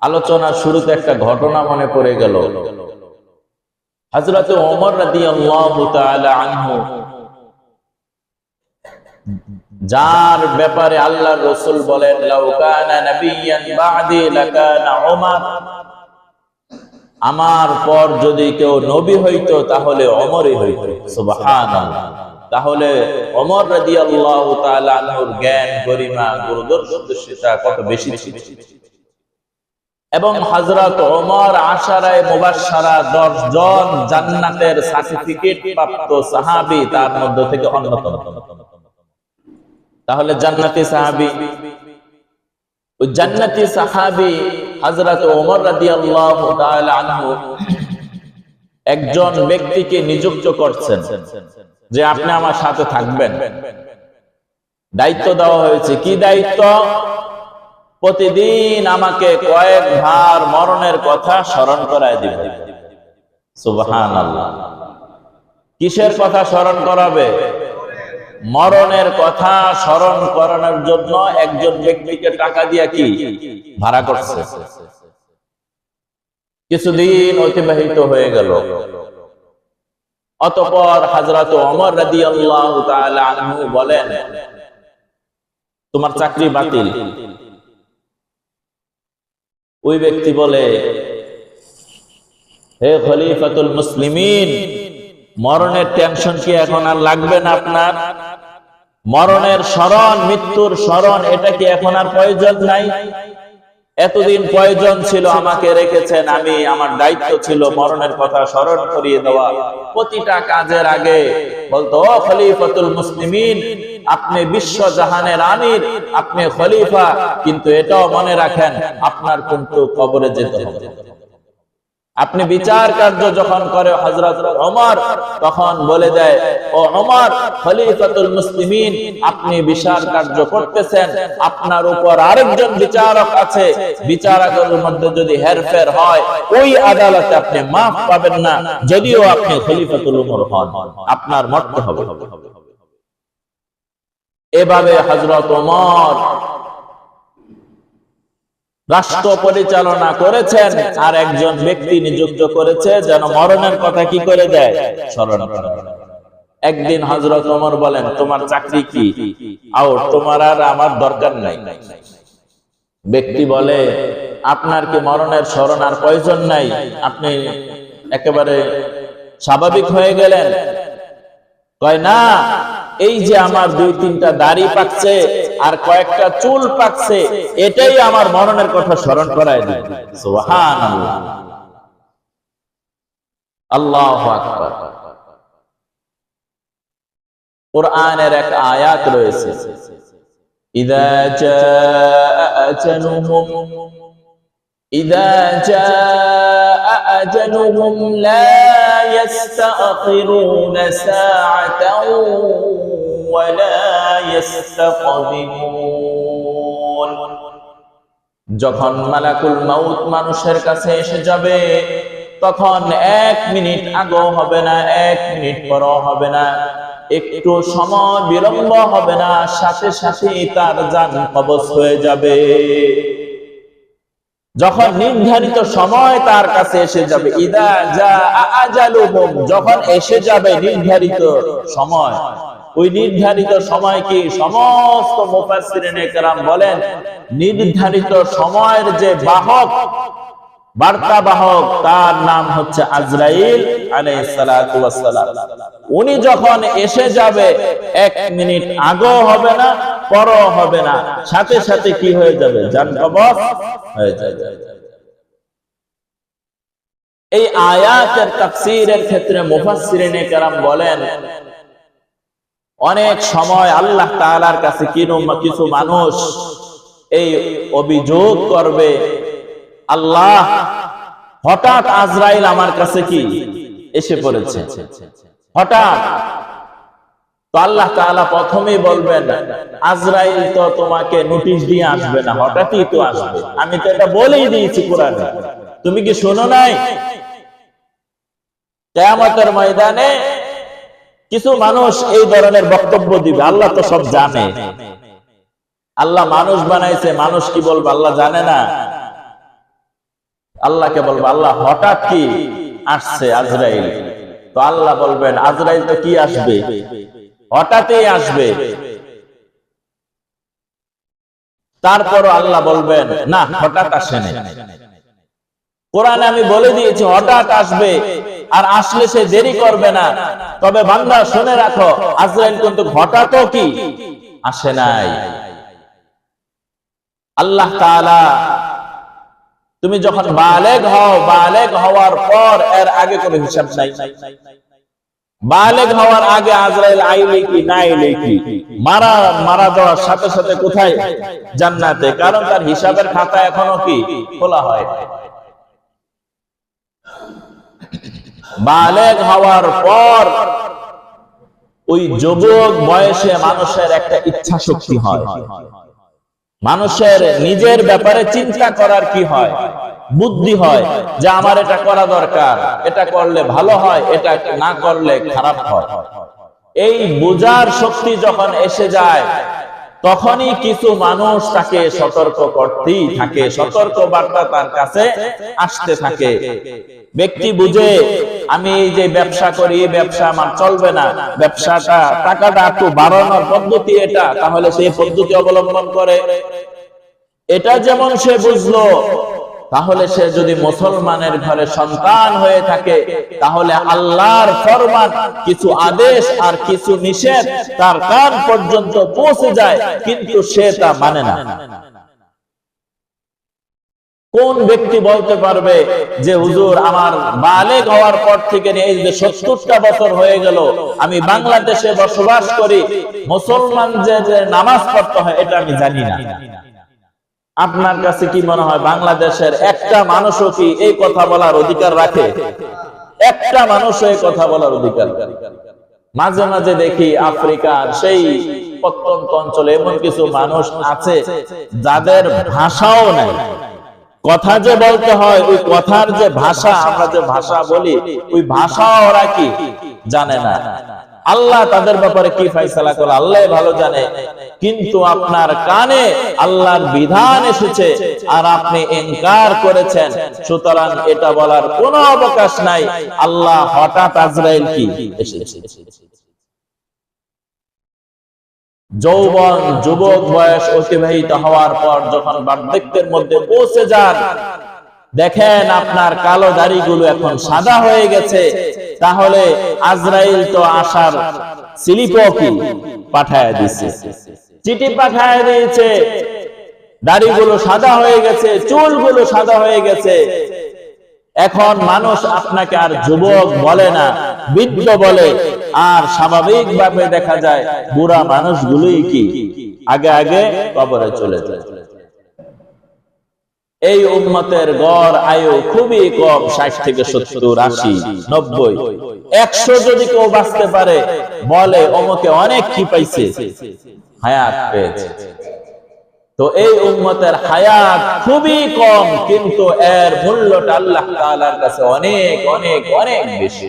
আলোচনার শুরুতে একটা ঘটনা মনে পড়ে গেল। হযরত ওমর রাদিয়াল্লাহু তাআলা আনহু, যার ব্যাপারে আল্লাহর রাসূল বলেন, লাউ কানা নাবিয়্যান বা'দি লাকানা ওমর, আমার পর যদি কেউ নবী হইতো তাহলে ওমরই হইতো। সুবহানাল্লাহ। তাহলে ওমর রাদিয়াল্লাহু তাআলা আনহুর জ্ঞান, গরিমা, দূরদর্শিতা কত বেশি ছিল। এবং হযরত ওমর আশারায়ে মুবাশশারা 10 জন জান্নাতের সার্টিফিকেট প্রাপ্ত সাহাবী, তার মধ্য থেকে অন্যতম। তাহলে জান্নাতি সাহাবী, ওই জান্নাতি সাহাবী হযরত ওমর রাদিয়াল্লাহু তাআলা আনহু একজন ব্যক্তিকে নিযুক্ত করছেন যে আপনি আমার সাথে থাকবেন। দায়িত্ব দেওয়া হয়েছে। কি দায়িত্ব? প্রতিদিন আমাকে কয়েকবার মরণের কথা স্মরণ করায় দিবে। সুবহানাল্লাহ। কিসের কথা স্মরণ করাবে? মরণের কথা স্মরণ করানোর জন্য একজন ব্যক্তিকে টাকা দিয়ে কি ভাড়া করছে। কিছুদিন অতিবাহিত হয়ে গেল। অতঃপর হযরত ওমর রাদিয়াল্লাহু তাআলা আনহু বলেন, তোমার চাকরি বাতিল। ওই ব্যক্তি বলে, হে খলিফাতুল মুসলিমিন, মরণের টেনশন কি এখন আর লাগবে না আপনার? মরণের স্মরণ, মৃত্যুর স্মরণ, এটা কি এখন আর প্রয়োজন নাই? এতদিন প্রয়োজন ছিল, আমাকে রেখেছেন, আমি, আমার দায়িত্ব ছিল মরণের কথা স্মরণ করিয়ে দেওয়া। প্রতিটা কাজের আগে বলতো, ও খলিফাতুল মুসলিমিন, আপনি বিশ্ব জাহানের আমির, আপনি খলিফা, কিন্তু এটাও মনে রাখেন আপনার কিন্তু কবরে যেতে হবে। আপনি বিচার কার্য যখন করে হযরত ওমর, তখন বলে দেয়, ও ওমর খলিফাতুল মুসলিমিন, আপনি বিচার কার্য করতেছেন, আপনার উপর আরেকজন বিচারক আছে, বিচারকের মধ্যে যদি হেরফের হয় ওই আদালতে আপনি মাফ পাবেন না, যদিও আপনি খলিফাতুল উমর হন, আপনার মরতে হবে। এভাবে হযরত ওমর রাষ্ট্র পরিচালনা করেছেন, আর একজন ব্যক্তি নিযুক্ত করেছে যেন মরণের কথা কি করে দেয়, স্মরণ করে। একদিন হযরত ওমর বলেন, তোমার চাকরি কি আউট, তোমার আর আমার দরকার নাই। ব্যক্তি বলে, আপনার কি মরণের স্মরণ আর প্রয়োজন নাই? আপনি একেবারে স্বাভাবিক হয়ে গেলেন? কয় না, এই যে আমার 2-3টা দাড়ি পাকছে আর কয়েকটা চুল পাকছে, এটাই আমার মরণের কথা স্মরণ করায় দেয়। সুবহানাল্লাহ, আল্লাহু আকবার। কোরআনের এক আয়াত রয়েছে, ইযা জাআ আজালুহুম লা ইস্তাখিরুনা সাআতান ওয়া লা ইস্তাকদিমুন। যখন মালাকুল মাউত মানুষের কাছে এসে যাবে, তখন 1 মিনিট আগেও হবে না, 1 মিনিট পরও হবে না, একটু সময় বিলম্ব হবে না, সাথে সাথে তার জান কবজ হয়ে যাবে। যখন নির্ধারিত সময় তার কাছে এসে যাবে, ইদা জাআ আজালুহুম, যখন এসে যাবে নির্ধারিত সময়, ওই নির্ধারিত সময় কি? সমস্ত মুফাসসিরিনে কেরাম বলেন, নির্ধারিত সময়ের যে বাহক, বার্তাবাহক, তার নাম হচ্ছে আজরাইল আলাইহিস সালাতু ওয়াস সালাম। উনি যখন এসে যাবে, 1 মিনিট আগেও হবে না, পরও হবে না, সাথে সাথে কি হয়ে যাবে? জান কবজ হয়ে যাবে। এই আয়াতের তাফসীরের ক্ষেত্রে মুফাসসিরিনে কেরাম বলেন, অনেক সময় আল্লাহ তাআলার কাছে কিছু মানুষ এই অভিযোগ করবে, আল্লাহ, হঠাৎ আজরাইল আমার কাছে কি এসে পড়েছে, হঠাৎ। তো আল্লাহ তাআলা প্রথমেই বলবেন, আজরাইল তো তোমাকে নোটিশ দিয়ে আসবে না, হঠাৎই তো আসবে, আমি তো এটা বলেই দিয়েছি কোরআনে, তুমি কি শোনো নাই? কিয়ামতের ময়দানে কিছু মানুষ এই ধরনের বক্তব্য দিবে, আল্লাহ তো সব জানে, আল্লাহ মানুষ বানাইছে, মানুষ কি বলবে আল্লাহ জানে না? আল্লাহকে বলবো, আল্লাহ হঠাৎ কি আসছে আজরাইল? তো আল্লাহ বলবেন, আজরাইল তো কি আসবে, হঠাৎই আসবে। তারপরও আল্লাহ বলবেন, না, হঠাৎ আসেনি। কোরআনে আমি বলে দিয়েছি হঠাৎ আসবে, আর আসলে সে দেরি করবে না। তবে বান্দা শুনে রাখো, আজরাইল কিন্তু হঠাৎও কি আসে নাই। আল্লাহ তাআলা, তুমি যখন বালেগ হও, বালেগ হওয়ার পর এর আগে কোনো হিসাব নাই। বালেগ হওয়ার আগে আজরাইল আইলে কি না আইলে কি, মারা যাওয়ার সাথে সাথে কোথায়? জান্নাতে, কারণ তার হিসাবের খাতা এখনো কি খোলা হয়। বালেগ হওয়ার পর ওই যুবক বয়সে মানুষের একটা ইচ্ছা শক্তি হয়, মানুষের নিজের ব্যাপারে চিন্তা করার কি হয়, বুদ্ধি হয়, যে আমার এটা করা দরকার, এটা করলে ভালো হয়, এটা না করলে খারাপ হয়। এই বোঝার শক্তি যখন এসে যায়, তখনই কিছু মানুষ তাকে সতর্ক করতেই থাকে, সতর্ক বার্তা তার কাছে আসতে থাকে। ব্যক্তি বুঝে, আমি এই যে ব্যবসা করি, এই ব্যবসা আমার চলবে না, ব্যবসাটা টাকাটা একটু বাড়ানোর পদ্ধতি এটা, তাহলে সেই পদ্ধতি অবলম্বন করে। এটা যেমন সে বুঝলো, তাহলে সে যদি মুসলমানের ঘরে সন্তান হয়ে থাকে, তাহলে আল্লাহর ফরমান, কিছু আদেশ আর কিছু নিষেধ তার কান পর্যন্ত পৌঁছে যায়, কিন্তু সে তা মানে না। কোন ব্যক্তি বলতে পারবে যে হুজুর, আমার বালেগ হওয়ার পর থেকে এই যে 70টা বছর হয়ে গেল, আমি বাংলাদেশে বসবাস করি, মুসলমান যে নামাজ পড়তে হয় এটা আমি জানি না। আপনার কাছে কি মনে হয়, বাংলাদেশের একটা মানুষও কি এই কথা বলার অধিকার রাখে? একটা মানুষও এই কথা বলার অধিকার? মাঝে মাঝে দেখি আফ্রিকার সেই প্রত্যন্ত অঞ্চলে এমন কিছু মানুষ আছে যাদের ভাষাও নাই। কথা যে বলতে হয়, ওই কথার যে ভাষা, আমরা যে ভাষা বলি, ওই ভাষা ওরা কি জানে না। আল্লাহ তাদের ব্যাপারে কি ফয়সালা করে আল্লাহ ভালো জানে। কিন্তু আপনার কানে আল্লাহর বিধান এসেছে আর আপনি ইনকার করেছেন, সুতরাং এটা বলার কোনো অবকাশ নাই আল্লাহ হঠাৎ আজরাইল কি এসেছে। যৌবন, যুবক বয়স অতিবাহিত হওয়ার পর যখন বার্ধক্যের মধ্যে পৌঁছে যান, দেখেন আপনার কালো দাড়িগুলো এখন সাদা হয়ে গেছে, তাহলে আজরাইল তো আসার স্লিপও কি পাঠায় দিয়েছে, চিঠি পাঠায় দিয়েছে। দাড়িগুলো সাদা হয়ে গেছে, চুলগুলো সাদা হয়ে গেছে। এখন মানুষ আপনাকে আর যুবক বলে না, বৃদ্ধ বলে। আর স্বাভাবিকভাবে দেখা যায় বুড়া মানুষগুলোই কি আগে আগে কবরে চলে যায়। এই উম্মতের গড় আয়ু খুবই কম, 60 থেকে 70, 80, 90, 100 যদি কেউ বাঁচতে পারে, বলে অমুকে অনেক কি পাইছে, হায়াত পেয়েছে। তো এই উম্মতের হায়াত খুবই কম, কিন্তু এর মূল্যটা আল্লাহ তাআলার কাছে অনেক অনেক অনেক বেশি।